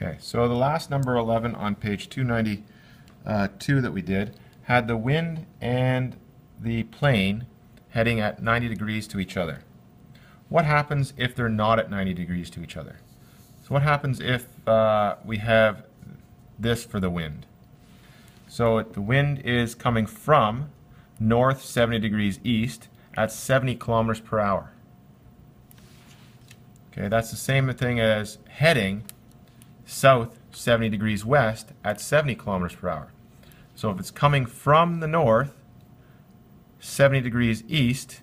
Okay, so the last number 11 on page 292 that we did had the wind and the plane heading at 90 degrees to each other. What happens if they're not at 90 degrees to each other? So what happens if we have this for the wind? So the wind is coming from north 70 degrees east at 70 kilometers per hour. Okay, that's the same thing as heading south 70 degrees west at 70 kilometers per hour. So if it's coming from the north 70 degrees east,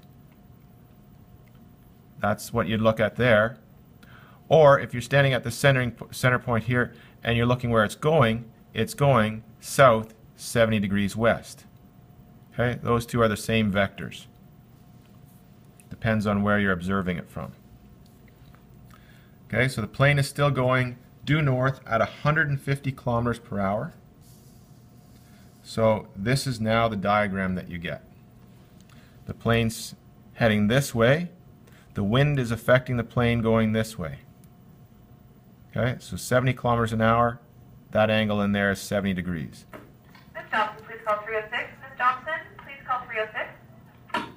that's what you'd look at there. Or if you're standing at the center point here and you're looking where it's going south 70 degrees west. Okay, those two are the same vectors. Depends on where you're observing it from. Okay, so the plane is still going due north at 150 kilometers per hour. So this is now the diagram that you get. The plane's heading this way. The wind is affecting the plane going this way. Okay, so 70 kilometers an hour, that angle in there is 70 degrees. Ms. Johnson, please call 306. Ms. Johnson, please call 306.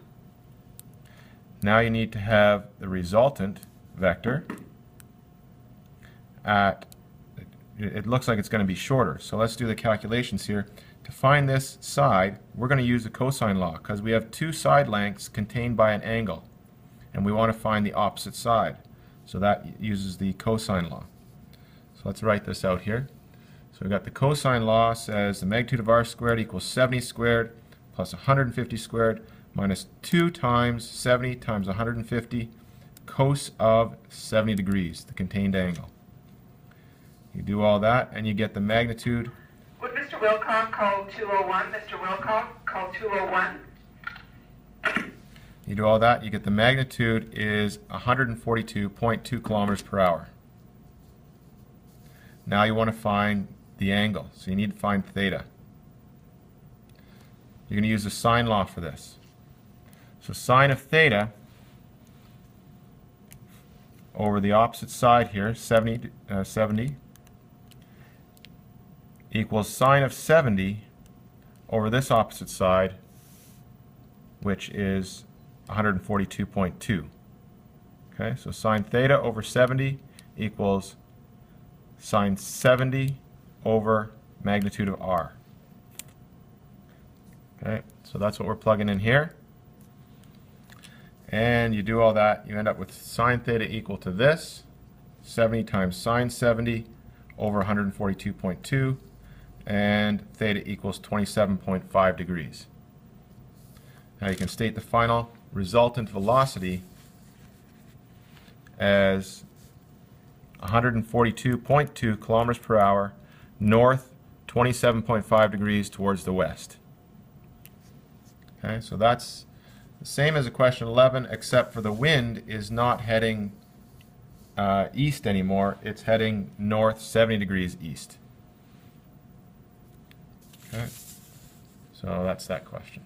Now you need to have the resultant vector at, it looks like it's going to be shorter. So let's do the calculations here. To find this side, we're going to use the cosine law because we have two side lengths contained by an angle. And we want to find the opposite side. So that uses the cosine law. So let's write this out here. So we've got the cosine law says the magnitude of r squared equals 70 squared plus 150 squared minus 2 times 70 times 150 cos of 70 degrees, the contained angle. You do all that and you get the magnitude. Would Mr. Wilcock call 201? Mr. Wilcock, call 201. You do all that, you get the magnitude is 142.2 kilometers per hour. Now you want to find the angle, so you need to find theta. You're going to use the sine law for this. So sine of theta over the opposite side here, 70 equals sine of 70 over this opposite side, which is 142.2. Okay, so sine theta over 70 equals sine 70 over magnitude of r. Okay, so that's what we're plugging in here. And you do all that, you end up with sine theta equal to this, 70 times sine 70 over 142.2, and theta equals 27.5 degrees. Now you can state the final resultant velocity as 142.2 kilometers per hour north 27.5 degrees towards the west. Okay, so that's the same as a question 11 except for the wind is not heading east anymore, it's heading north 70 degrees east. Okay, so that's that question.